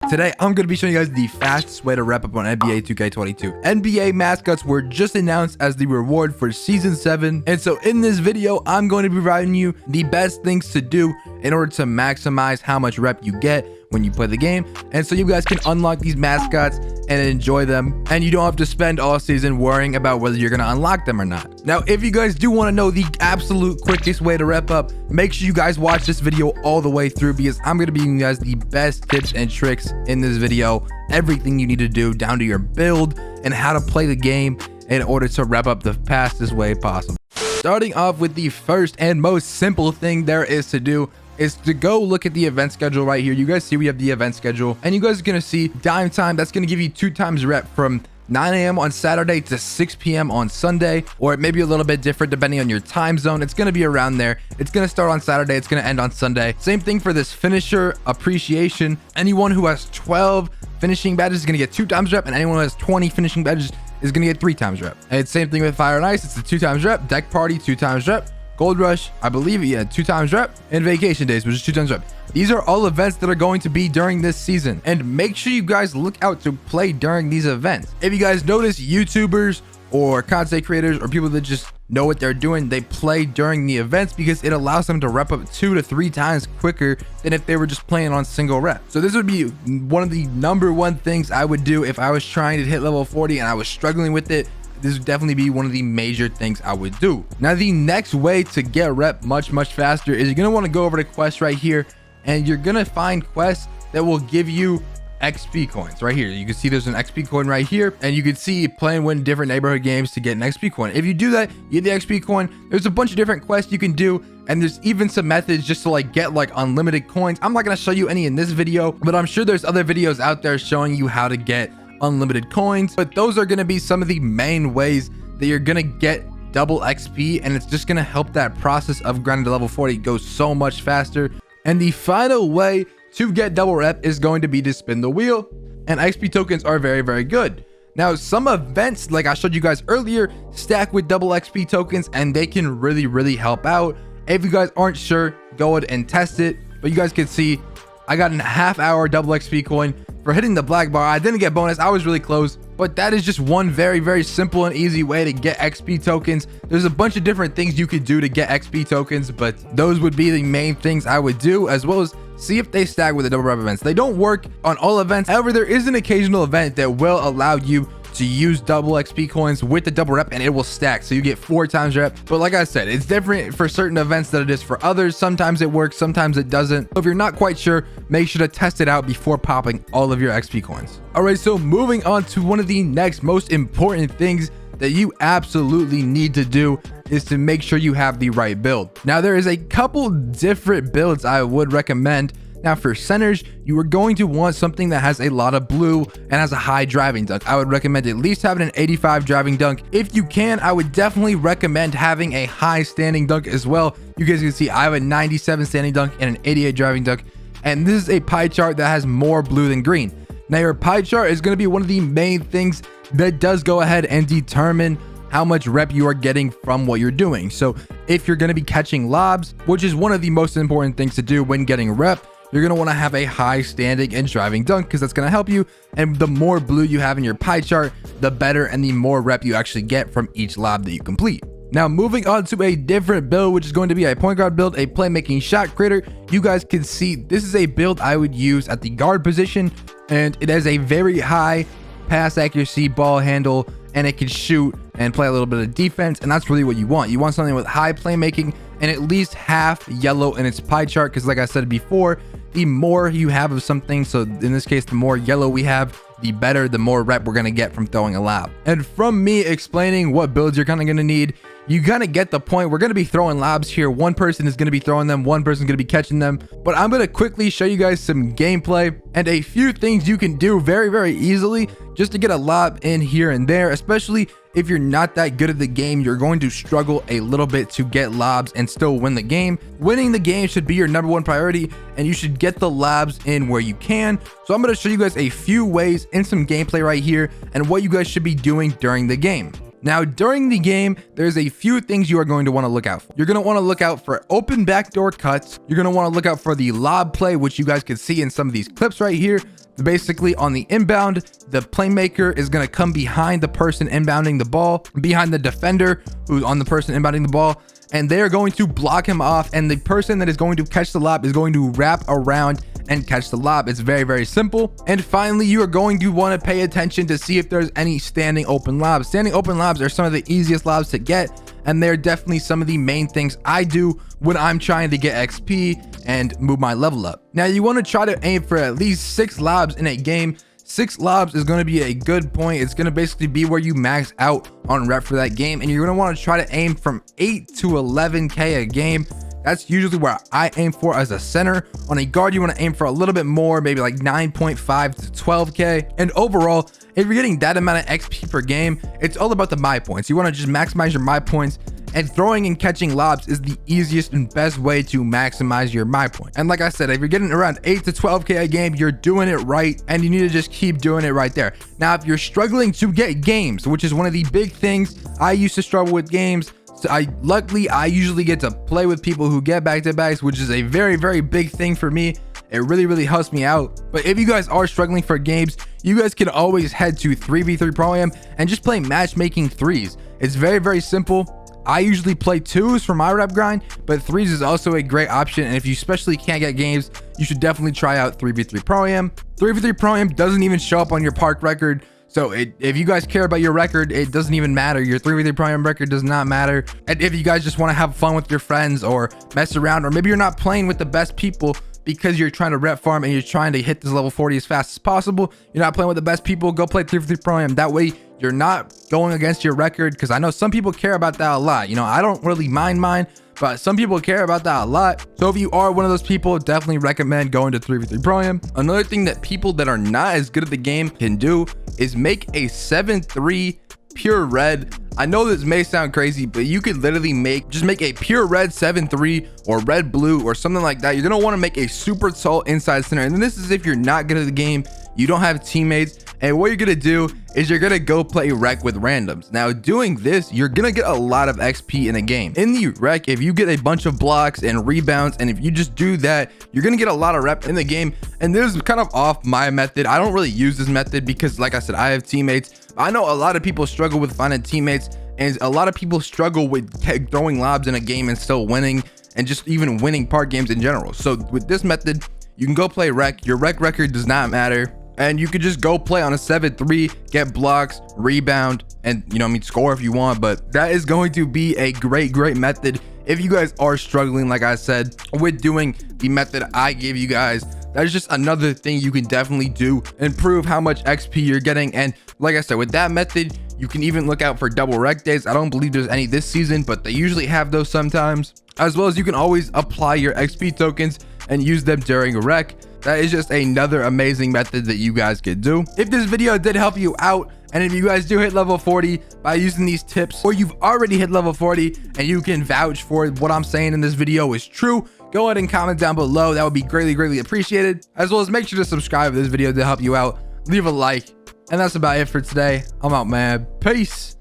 Today, I'm going to be showing you guys the fastest way to rep up on NBA 2K22. NBA mascots were just announced as the reward for Season 7. And so in this video, I'm going to be providing you the best things to do in order to maximize how much rep you get when you play the game, and so you guys can unlock these mascots and enjoy them, and you don't have to spend all season worrying about whether you're going to unlock them or not. Now, if you guys do want to know the absolute quickest way to rep up, make sure you guys watch this video all the way through, because I'm going to be giving you guys the best tips and tricks in this video, everything you need to do down to your build and how to play the game in order to rep up the fastest way possible. Starting off with the first and most simple thing there is to do is to go look at the event schedule right here. You guys see we have the event schedule, and you guys are gonna see dime time. That's gonna give you 2 times rep from 9 a.m. on Saturday to 6 p.m. on Sunday, or it may be a little bit different depending on your time zone. It's gonna be around there. It's gonna start on Saturday, it's gonna end on Sunday. Same thing for this finisher appreciation. Anyone who has 12 finishing badges is gonna get 2 times rep, and anyone who has 20 finishing badges is gonna get 3 times rep. And it's same thing with Fire and Ice. It's a 2 times rep. Deck Party, 2 times rep. Gold Rush, I believe, yeah, 2 times rep, and Vacation Days, which is 2 times rep. These are all events that are going to be during this season, and make sure you guys look out to play during these events. If you guys notice, YouTubers or content creators or people that just know what they're doing, they play during the events because it allows them to rep up 2 to 3 times quicker than if they were just playing on single rep. So this would be one of the #1 things I would do if I was trying to hit level 40 and I was struggling with it. This would definitely be one of the major things I would do. Now, the next way to get rep much faster is you're gonna want to go over to quests right here, and you're gonna find quests that will give you XP coins right here. You can see there's an XP coin right here, and you can see play and win different neighborhood games to get an XP coin. If you do that, you get the XP coin. There's a bunch of different quests you can do, and there's even some methods just to like get like unlimited coins. I'm not gonna show you any in this video, but I'm sure there's other videos out there showing you how to get unlimited coins. But those are going to be some of the main ways that you're going to get double XP, and it's just going to help that process of grinding to level 40 go so much faster. And the final way to get double rep is going to be to spin the wheel, and XP tokens are very good. Now, some events, like I showed you guys earlier, stack with double XP tokens, and they can really help out. If you guys aren't sure, go ahead and test it. But you guys can see I got a half-hour double XP coin for hitting the black bar. I didn't get bonus, I was really close, but that is just one very simple and easy way to get XP tokens. There's a bunch of different things you could do to get XP tokens, but those would be the main things I would do, as well as see if they stack with the double rep events. They don't work on all events. However, there is an occasional event that will allow you to use double XP coins with the double rep, and it will stack, so you get 4 times rep. But like I said, it's different for certain events than it is for others. Sometimes it works, sometimes it doesn't. So if you're not quite sure, make sure to test it out before popping all of your XP coins. All right, so moving on to one of the next most important things that you absolutely need to do is to make sure you have the right build. Now, there is a couple different builds I would recommend. Now, for centers, you are going to want something that has a lot of blue and has a high driving dunk. I would recommend at least having an 85 driving dunk. If you can, I would definitely recommend having a high standing dunk as well. You guys can see I have a 97 standing dunk and an 88 driving dunk, and this is a pie chart that has more blue than green. Now, your pie chart is going to be one of the main things that does go ahead and determine how much rep you are getting from what you're doing. So if you're going to be catching lobs, which is one of the most important things to do when getting rep, you're going to want to have a high standing and driving dunk, because that's going to help you. And the more blue you have in your pie chart, the better and the more rep you actually get from each lob that you complete. Now, moving on to a different build, which is going to be a point guard build, a playmaking shot creator. You guys can see this is a build I would use at the guard position, and it has a very high pass accuracy, ball handle, and it can shoot and play a little bit of defense, and that's really what you want. You want something with high playmaking and at least half yellow in its pie chart, because like I said before, the more you have of something, so in this case the more yellow we have, the better, the more rep we're going to get from throwing a lob. And from me explaining what builds you're kind of going to need, you kind of get the point. We're going to be throwing lobs here. One person is going to be throwing them, one person is going to be catching them, but I'm going to quickly show you guys some gameplay and a few things you can do very easily just to get a lob in here and there. Especially if you're not that good at the game, you're going to struggle a little bit to get lobs and still win the game. Winning the game should be your #1 priority, and you should get the lobs in where you can. So I'm going to show you guys a few ways in some gameplay right here and what you guys should be doing during the game. Now, during the game, there's a few things you are going to want to look out for. You're going to want to look out for open backdoor cuts. You're going to want to look out for the lob play, which you guys can see in some of these clips right here. Basically, on the inbound, the playmaker is going to come behind the person inbounding the ball, behind the defender who's on the person inbounding the ball, and they're going to block him off, and the person that is going to catch the lob is going to wrap around and catch the lob. It's very, very simple. And finally, you are going to want to pay attention to see if there's any standing open lobs. Standing open lobs are some of the easiest lobs to get, and they're definitely some of the main things I do when I'm trying to get XP and move my level up. Now, you want to try to aim for at least 6 lobs in a game. 6 lobs is going to be a good point. It's going to basically be where you max out on rep for that game, and you're going to want to try to aim from 8 to 11k a game. That's usually where I aim for as a center. On a guard, you want to aim for a little bit more, maybe like 9.5 to 12k. And overall, if you're getting that amount of XP per game, it's all about the my points. You want to just maximize your my points, and throwing and catching lobs is the easiest and best way to maximize your my point. And like I said, if you're getting around 8 to 12k a game, you're doing it right, and you need to just keep doing it right there. Now, if you're struggling to get games, which is one of the big things, I used to struggle with games. So luckily I usually get to play with people who get back-to-backs, which is a very, very big thing for me. It really, really helps me out. But if you guys are struggling for games, you guys can always head to 3v3 Pro Am and just play matchmaking 3s. It's very, very simple. I usually play 2s for my rep grind, but 3s is also a great option. And if you especially can't get games, you should definitely try out 3v3 Pro Am. 3v3 Pro Am doesn't even show up on your park record. So if you guys care about your record, it doesn't even matter. Your 3v3 Pro Am record does not matter. And if you guys just want to have fun with your friends or mess around, or maybe you're not playing with the best people because you're trying to rep farm and you're trying to hit this level 40 as fast as possible, you're not playing with the best people, go play 3v3 Pro Am. That way you're not going against your record, because I know some people care about that a lot. You know, I don't really mind mine, but some people care about that a lot. So if you are one of those people, definitely recommend going to 3v3 Pro Am. Another thing that people that are not as good at the game can do is make a 7-3 pure red. I know this may sound crazy, but you could literally just make a pure red 7-3 or red blue or something like that. You're gonna want to make a super tall inside center, and then this is if you're not good at the game, you don't have teammates, and what you're gonna do is you're gonna go play rec with randoms. Now, doing this, you're gonna get a lot of XP in a game. In the rec, if you get a bunch of blocks and rebounds, and if you just do that, you're gonna get a lot of rep in the game. And this is kind of off my method. I don't really use this method because, like I said, I have teammates. I know a lot of people struggle with finding teammates, and a lot of people struggle with throwing lobs in a game and still winning, and just even winning park games in general. So with this method, you can go play rec. Your rec record does not matter, and you could just go play on a 7-3, get blocks, rebound, and score if you want. But that is going to be a great method if you guys are struggling, like I said, with doing the method I gave you guys. That is just another thing you can definitely do, improve how much XP you're getting. And like I said, with that method, you can even look out for double rec days. I don't believe there's any this season, but they usually have those sometimes. As well as you can always apply your XP tokens and use them during a rec. That is just another amazing method that you guys could do. If this video did help you out, and if you guys do hit level 40 by using these tips, or you've already hit level 40 and you can vouch for what I'm saying in this video is true, go ahead and comment down below. That would be greatly appreciated. As well as make sure to subscribe if this video did help you out. Leave a like. And that's about it for today. I'm out, man. Peace.